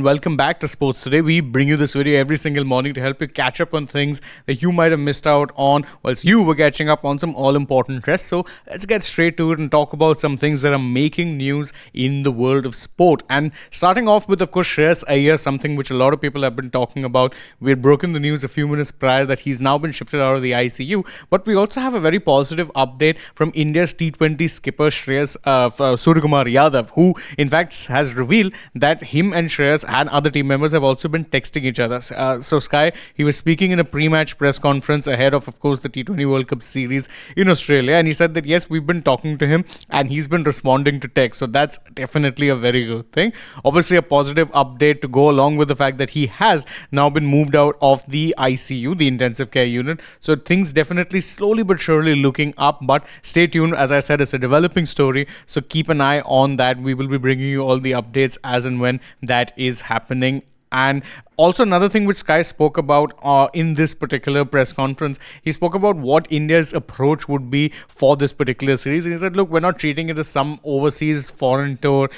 Welcome back to Sports Today. We bring you this video every single morning to help you catch up on things that you might have missed out on whilst you were catching up on some all-important rest. So let's get straight to it and talk about some things that are making news in the world of sport. And starting off with, of course, Shreyas Iyer, something which a lot of people have been talking about. We had broken the news a few minutes prior that he's now been shifted out of the ICU. But we also have a very positive update from India's T20 skipper Suryakumar Yadav, who in fact has revealed that him and Shreyas and other team members have also been texting each other. So Sky, he was speaking in a pre-match press conference ahead of course, the T20 World Cup series in Australia, and he said that yes, we've been talking to him and he's been responding to text. So that's definitely a very good thing. Obviously, a positive update to go along with the fact that he has now been moved out of the ICU, the intensive care unit. So things definitely slowly but surely looking up. But stay tuned. As I said, it's a developing story. So keep an eye on that. We will be bringing you all the updates as and when that is happening. And also another thing which Sky spoke about in this particular press conference, he spoke about what India's approach would be for this particular series. And he said, look, we're not treating it as some overseas foreign tour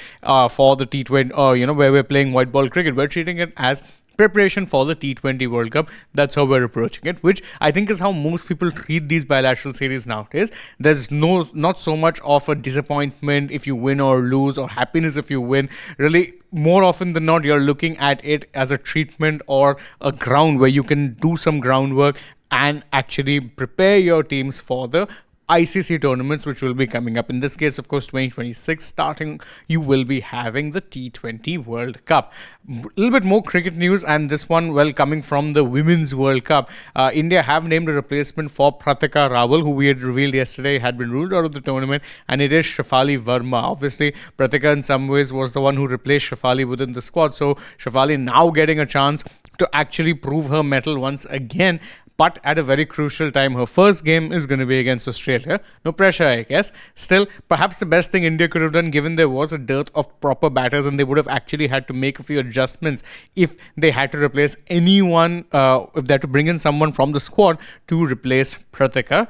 for the T20, where we're playing white ball cricket. We're treating it as preparation for the T20 World Cup. That's how we're approaching it, which I think is how most people treat these bilateral series nowadays. There's not so much of a disappointment if you win or lose, or happiness if you win. Really, more often than not, you're looking at it as a treatment or a ground where you can do some groundwork and actually prepare your teams for the ICC tournaments which will be coming up. In this case, of course, 2026 starting, you will be having the T20 World Cup. A little bit more cricket news, and this one, well, coming from the Women's World Cup. India have named a replacement for Pratika, who we had revealed yesterday had been ruled out of the tournament, and it is Shafali Verma. Obviously, Pratika in some ways was the one who replaced Shafali within the squad. So Shafali now getting a chance to actually prove her mettle once again, but at a very crucial time. Her first game is going to be against Australia. No pressure, I guess. Still, perhaps the best thing India could have done, given there was a dearth of proper batters and they would have actually had to make a few adjustments if they had to replace anyone, if they had to bring in someone from the squad to replace Pratika.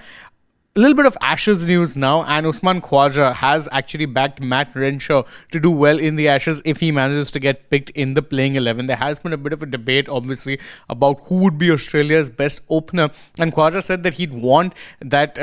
A little bit of Ashes news now, and Usman Khawaja has actually backed Matt Renshaw to do well in the Ashes if he manages to get picked in the playing 11. There has been a bit of a debate, obviously, about who would be Australia's best opener, and Khawaja said that he'd want that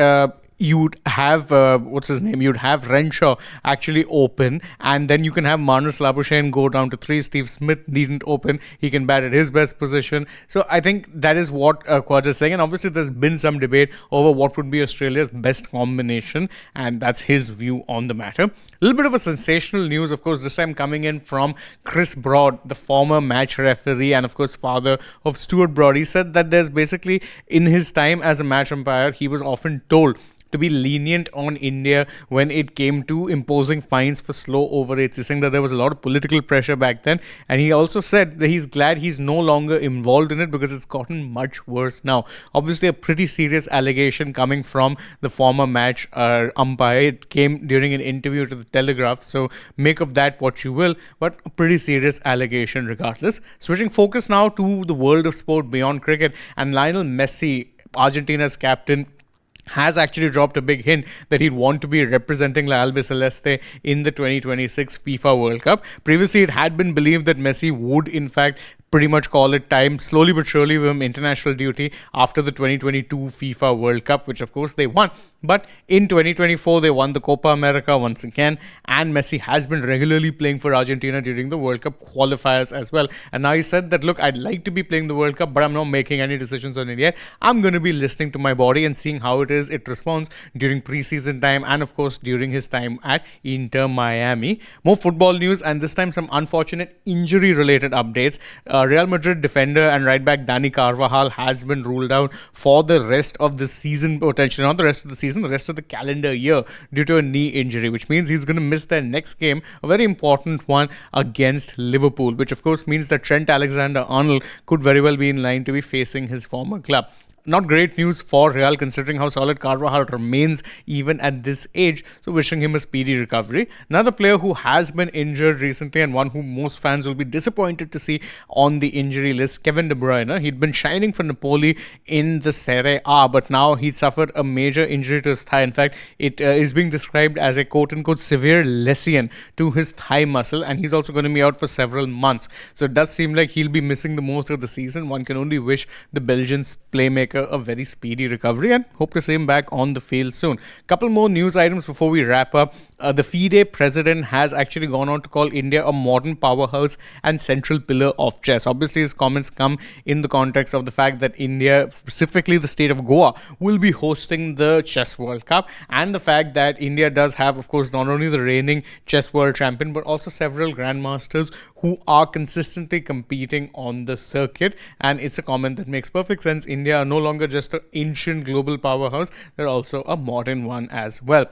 you'd have, you'd have Renshaw actually open, and then you can have Marnus Labuschagne go down to 3. Steve Smith needn't open. He can bat at his best position. So I think that is what Khawaja is saying. And obviously there's been some debate over what would be Australia's best combination, and that's his view on the matter. A little bit of a sensational news, of course, this time coming in from Chris Broad, the former match referee and, of course, father of Stuart Broad. He said that there's basically, in his time as a match umpire, he was often told to be lenient on India when it came to imposing fines for slow over rates. He's saying that there was a lot of political pressure back then, and he also said that he's glad he's no longer involved in it because it's gotten much worse now. Obviously, a pretty serious allegation coming from the former match umpire. It came during an interview to the Telegraph, so make of that what you will, but a pretty serious allegation regardless. Switching focus now to the world of sport beyond cricket, and Lionel Messi, Argentina's captain, has actually dropped a big hint that he'd want to be representing La Albiceleste in the 2026 FIFA World Cup. Previously, it had been believed that Messi would, in fact, pretty much call it time, slowly but surely, with international duty after the 2022 FIFA World Cup, which of course they won. But in 2024, they won the Copa America once again, and Messi has been regularly playing for Argentina during the World Cup qualifiers as well. And now he said that, look, I'd like to be playing the World Cup, but I'm not making any decisions on it yet. I'm going to be listening to my body and seeing how it responds during preseason time and, of course, during his time at Inter Miami. More football news, and this time some unfortunate injury-related updates. Real Madrid defender and right back Dani Carvajal has been ruled out for the rest of the season, potentially not the rest of the season, the rest of the calendar year due to a knee injury, which means he's going to miss their next game, a very important one against Liverpool, which of course means that Trent Alexander-Arnold could very well be in line to be facing his former club. not great news for Real considering how solid Carvajal remains even at this age. So wishing him a speedy recovery. Another player who has been injured recently and one who most fans will be disappointed to see on the injury list, Kevin De Bruyne. He'd been shining for Napoli in the Serie A, but now he suffered a major injury to his thigh. In fact, it is being described as a quote-unquote severe lesion to his thigh muscle, and he's also going to be out for several months. So it does seem like he'll be missing the most of the season. One can only wish the Belgian's playmaker a very speedy recovery and hope to see him back on the field soon. Couple more news items before we wrap up. The FIDE president has actually gone on to call India a modern powerhouse and central pillar of chess. Obviously, his comments come in the context of the fact that India, specifically the state of Goa, will be hosting the Chess World Cup, and the fact that India does have, of course, not only the reigning chess world champion but also several grandmasters who are consistently competing on the circuit. And it's a comment that makes perfect sense. India are no longer just an ancient global powerhouse, they're also a modern one as well.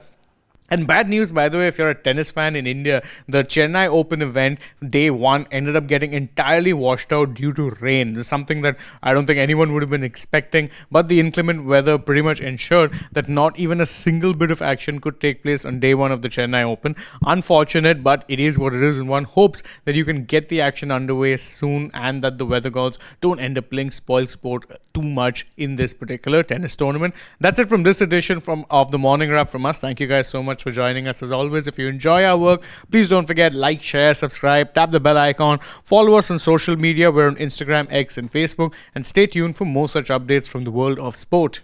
And bad news, by the way, if you're a tennis fan in India, the Chennai Open event, day one, ended up getting entirely washed out due to rain. This is something that I don't think anyone would have been expecting, but the inclement weather pretty much ensured that not even a single bit of action could take place on day one of the Chennai Open. Unfortunate, but it is what it is, and one hopes that you can get the action underway soon and that the weather gods don't end up playing spoil sport too much in this particular tennis tournament. That's it from this edition of the Morning Wrap from us. Thank you guys so much for joining us. As always, if you enjoy our work, please don't forget, like, share, subscribe, tap the bell icon, follow us on social media. We're on Instagram, X and Facebook, and stay tuned for more such updates from the world of sport.